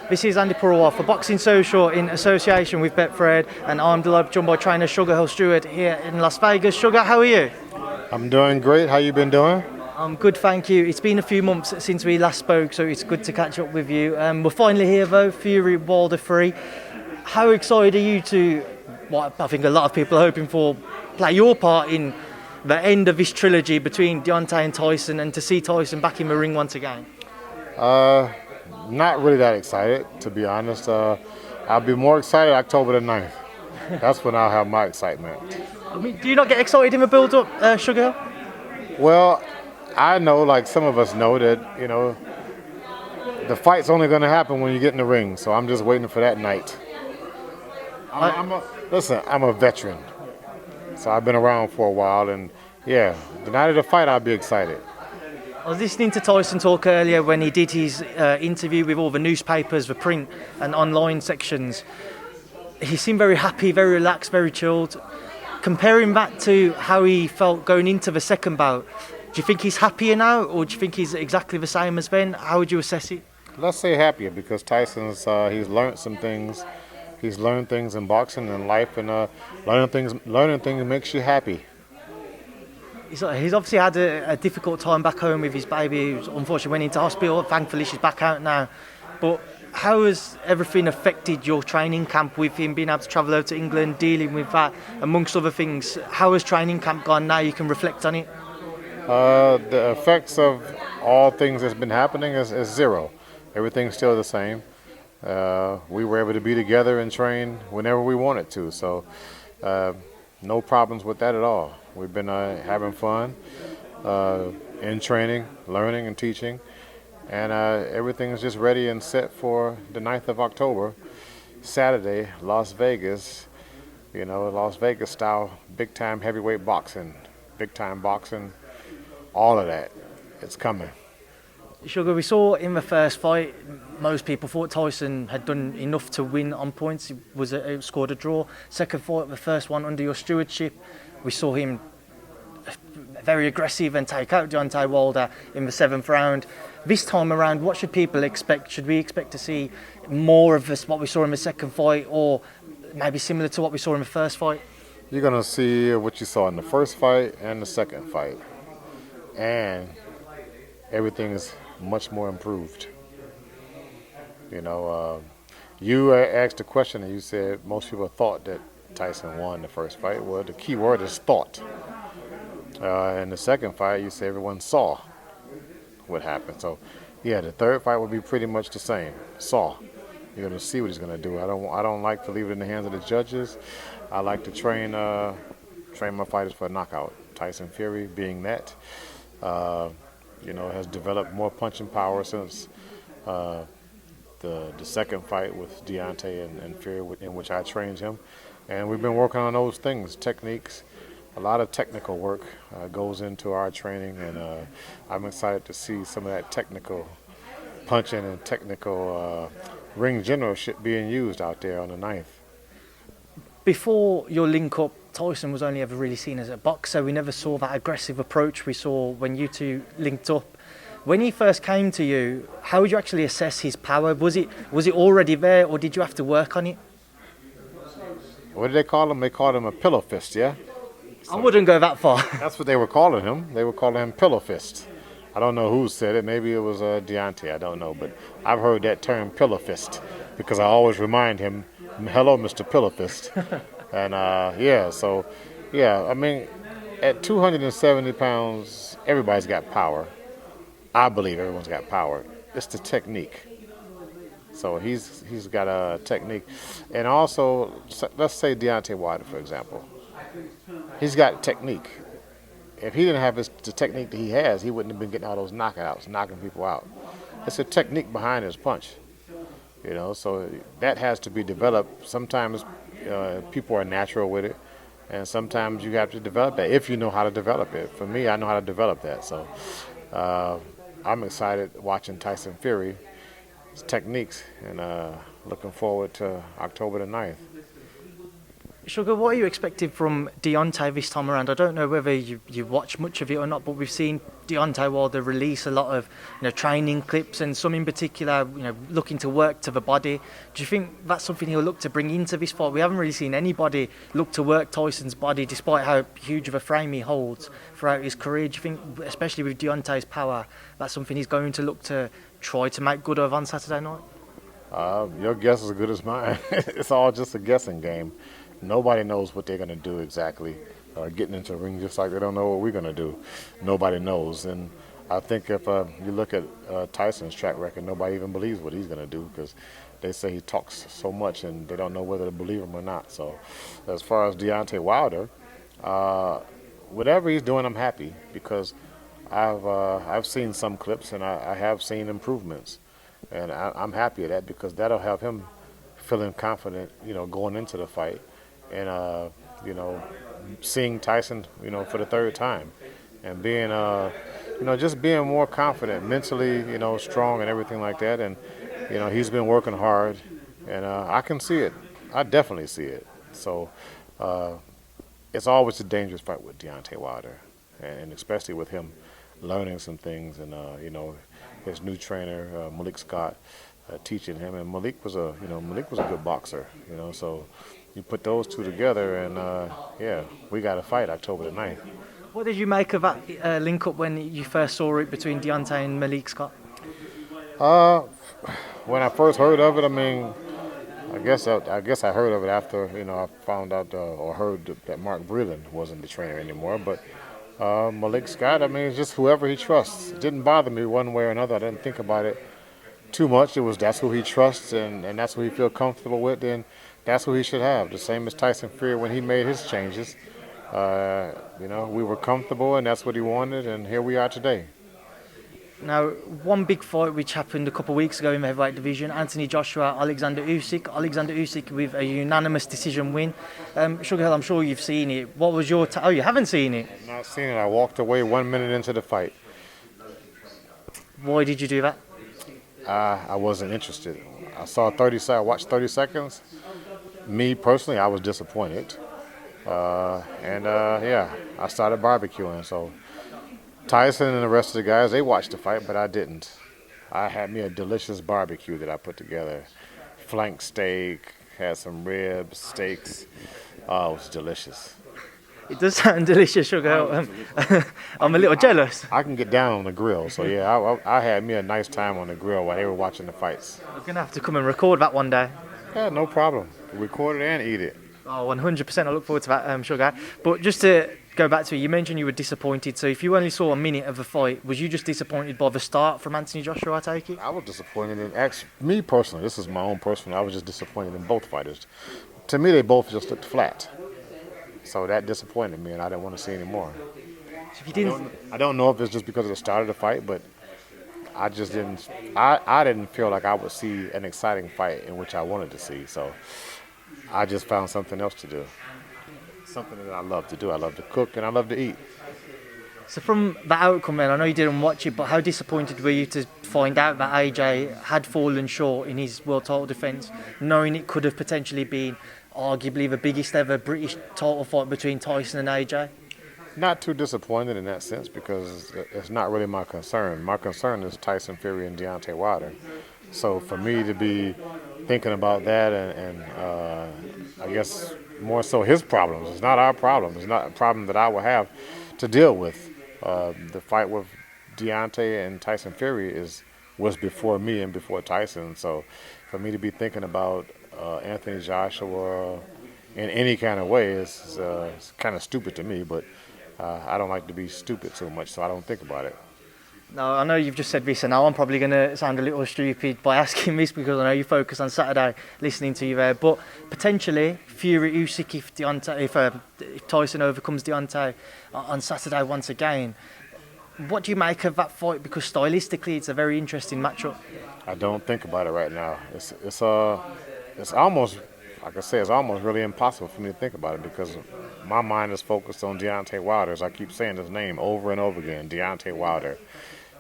This is Andy Purewal for Boxing Social in association with Betfred, and I'm delighted joined by trainer Sugar Hill Steward here in Las Vegas. Sugar, how are you? I'm doing great. How you been doing? I'm good, thank you. It's been a few months since we last spoke, so it's good to catch up with you. We're finally here though, Fury Wilder 3. How excited are you to, what I think a lot of people are hoping for, play your part in the end of this trilogy between Deontay and Tyson, and to see Tyson back in the ring once again? Not really that excited, to be honest. I'll be more excited October the 9th. That's when I'll have my excitement. I mean, do you not get excited in the build-up, Sugar Hill? Well, I know, like some of us know, that, the fight's only going to happen when you get in the ring. So I'm just waiting for that night. Listen, I'm a veteran. So I've been around for a while. And, yeah, the night of the fight, I'll be excited. I was listening to Tyson talk earlier when he did his interview with all the newspapers, the print and online sections. He seemed very happy, very relaxed, very chilled. Comparing that to how he felt going into the second bout, do you think he's happier now, or do you think he's exactly the same as then? How would you assess it? Let's say happier, because Tyson's he's learned some things. He's learned things in boxing and life, and learning things makes you happy. He's obviously had a difficult time back home with his baby, who unfortunately went into hospital. Thankfully, she's back out now. But how has everything affected your training camp with him being able to travel over to England, dealing with that, amongst other things? How has training camp gone now? You can reflect on it. The effects of all things that's been happening is zero. Everything's still the same. We were able to be together and train whenever we wanted to. So no problems with that at all. We've been having fun in training, learning and teaching, and everything is just ready and set for the 9th of October, Saturday, Las Vegas. Las Vegas style, big time heavyweight boxing, all of that. It's coming. Sugar, we saw in the first fight, most people thought Tyson had done enough to win on points. He scored a draw. Second fight, the first one under your stewardship, we saw him very aggressive and take out Deontay Wilder in the 7th round. This time around, what should people expect? Should we expect to see more of this, what we saw in the second fight, or maybe similar to what we saw in the first fight? You're going to see what you saw in the first fight and the second fight. And everything is much more improved. You asked a question and you said most people thought that Tyson won the first fight. Well, the key word is thought. In the second fight, you say everyone saw what happened. So, yeah, the third fight will be pretty much the same. Saw. You're going to see what he's going to do. I don't like to leave it in the hands of the judges. I like to train my fighters for a knockout. Tyson Fury, being that, has developed more punching power since the second fight with Deontay and Fury, in which I trained him. And we've been working on those things, techniques. A lot of technical work goes into our training, and I'm excited to see some of that technical punching and technical ring generalship being used out there on the 9th. Before your link-up, Tyson was only ever really seen as a boxer. We never saw that aggressive approach we saw when you two linked up. When he first came to you, how would you actually assess his power? Was it already there, or did you have to work on it? What did they call him? They called him a pillow fist, yeah? I wouldn't go that far. That's what they were calling him. They were calling him pillow fist. I don't know who said it. Maybe it was Deontay. I don't know. But I've heard that term pillow fist because I always remind him, hello, Mr. Pillow Fist. And, I mean, at 270 pounds, everybody's got power. I believe everyone's got power. It's the technique. So he's got a technique. And also, let's say Deontay Wilder, for example. He's got technique. If he didn't have the technique that he has, he wouldn't have been getting all those knockouts, knocking people out. It's a technique behind his punch. So that has to be developed. Sometimes people are natural with it, and sometimes you have to develop that if you know how to develop it. For me, I know how to develop that. So I'm excited watching Tyson Fury, his techniques, and looking forward to October the 9th. Sugar, what are you expecting from Deontay this time around? I don't know whether you watch much of it or not, but we've seen Deontay Wilder release a lot of training clips, and some in particular looking to work to the body. Do you think that's something he'll look to bring into this fight? We haven't really seen anybody look to work Tyson's body, despite how huge of a frame he holds throughout his career. Do you think, especially with Deontay's power, that's something he's going to look to try to make good of on Saturday night? Your guess is as good as mine. It's all just a guessing game. Nobody knows what they're going to do exactly. Getting into the ring just like they don't know what we're going to do. Nobody knows. And I think if you look at Tyson's track record, nobody even believes what he's going to do because they say he talks so much and they don't know whether to believe him or not. So as far as Deontay Wilder, whatever he's doing, I'm happy because I've seen some clips and I have seen improvements. And I'm happy at that because that'll have him feeling confident, going into the fight. And, seeing Tyson, for the third time and being, just being more confident, mentally, strong and everything like that. And, he's been working hard and I can see it. I definitely see it. So it's always a dangerous fight with Deontay Wilder and especially with him learning some things and, his new trainer, Malik Scott, teaching him. And Malik was a good boxer, so you put those two together and we got a fight October the 9th. What did you make of that link-up when you first saw it between Deontay and Malik Scott? When I first heard of it, I guess I heard of it after I found out or heard that Mark Breland wasn't the trainer anymore. But Malik Scott, it's just whoever he trusts. It didn't bother me one way or another. I didn't think about it too much. That's who he trusts and that's who he feels comfortable with. And that's who he should have. The same as Tyson Fury when he made his changes. We were comfortable and that's what he wanted. And here we are today. Now, one big fight which happened a couple of weeks ago in the heavyweight division, Anthony Joshua, Alexander Usyk. Alexander Usyk with a unanimous decision win. Sugar Hill, I'm sure you've seen it. What was your... you haven't seen it? I've not seen it. I walked away 1 minute into the fight. Why did you do that? I wasn't interested. I watched 30 seconds. Me, personally, I was disappointed. I started barbecuing, so... Tyson and the rest of the guys, they watched the fight, but I didn't. I had me a delicious barbecue that I put together. Flank steak, had some ribs, steaks. Oh, it was delicious. It does sound delicious, Sugar. I'm a little jealous. I can get down on the grill, so yeah, I had me a nice time on the grill while they were watching the fights. We're going to have to come and record that one day. Yeah, no problem. Record it and eat it. Oh, 100%. I look forward to that, Sugar. But just to go back to it, you mentioned you were disappointed. So if you only saw a minute of the fight, was you just disappointed by the start from Anthony Joshua, I take it? I was disappointed in, me personally, this is my own personal, I was just disappointed in both fighters. To me, they both just looked flat. So that disappointed me and I didn't want to see any more. So if you didn't... I don't know if it's just because of the start of the fight, but I just didn't, I didn't feel like I would see an exciting fight in which I wanted to see. So I just found something else to do. Something that I love to do. I love to cook and I love to eat. So from the outcome then, I know you didn't watch it, but how disappointed were you to find out that AJ had fallen short in his world title defence, knowing it could have potentially been arguably the biggest ever British title fight between Tyson and AJ? Not too disappointed in that sense because it's not really my concern. My concern is Tyson Fury and Deontay Wilder. So for me to be thinking about that and I guess more so his problems. It's not our problem. It's not a problem that I will have to deal with. The fight with Deontay and Tyson Fury was before me and before Tyson. So for me to be thinking about Anthony Joshua in any kind of way is kind of stupid to me. But I don't like to be stupid too much, so I don't think about it. Now, I know you've just said this, and now I'm probably going to sound a little stupid by asking this because I know you focus on Saturday listening to you there. But potentially, Fury Usyk if Tyson overcomes Deontay on Saturday once again. What do you make of that fight? Because stylistically, it's a very interesting matchup. I don't think about it right now. It's almost, like I say, it's almost really impossible for me to think about it because my mind is focused on Deontay Wilder. As I keep saying his name over and over again, Deontay Wilder.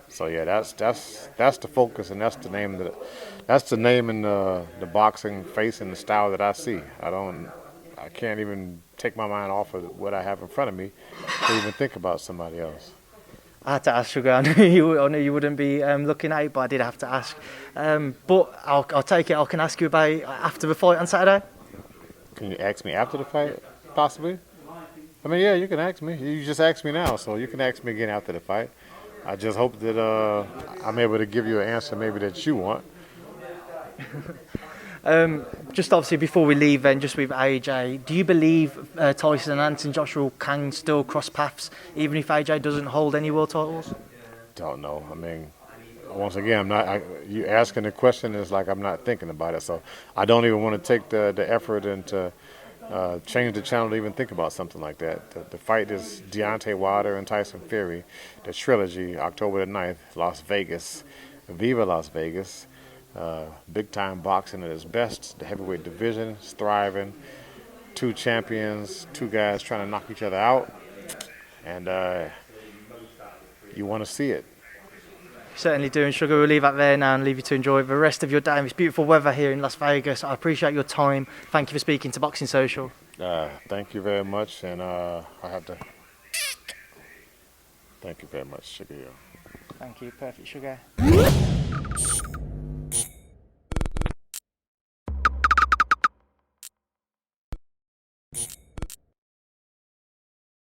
So yeah, that's the focus and that's the name in the boxing face and the style that I see. I don't I can't even take my mind off of what I have in front of me to even think about somebody else. I had to ask, Sugar. I knew you wouldn't be looking at it, but I did have to ask. But I'll take it. I can ask you about it after the fight on Saturday. Can you ask me after the fight, possibly? I mean, yeah, you can ask me. You just asked me now, so you can ask me again after the fight. I just hope that I'm able to give you an answer maybe that you want. Just obviously before we leave then, just with AJ, do you believe Tyson and Anthony Joshua can still cross paths even if AJ doesn't hold any world titles? Don't know. I mean, once again, I'm not. You asking the question is like I'm not thinking about it, so I don't even want to take the effort and to change the channel to even think about something like that. The fight is Deontay Wilder and Tyson Fury, the trilogy, October the 9th, Las Vegas. Viva Las Vegas. Big time boxing at its best. The heavyweight division is thriving. 2 champions, 2 guys trying to knock each other out. And you want to see it. Certainly do. And Sugar, we'll leave that there now and leave you to enjoy the rest of your day. It's beautiful weather here in Las Vegas. I appreciate your time. Thank you for speaking to Boxing Social. Thank you very much. And I have to thank you very much, Sugar Hill. Thank you. Perfect, Sugar.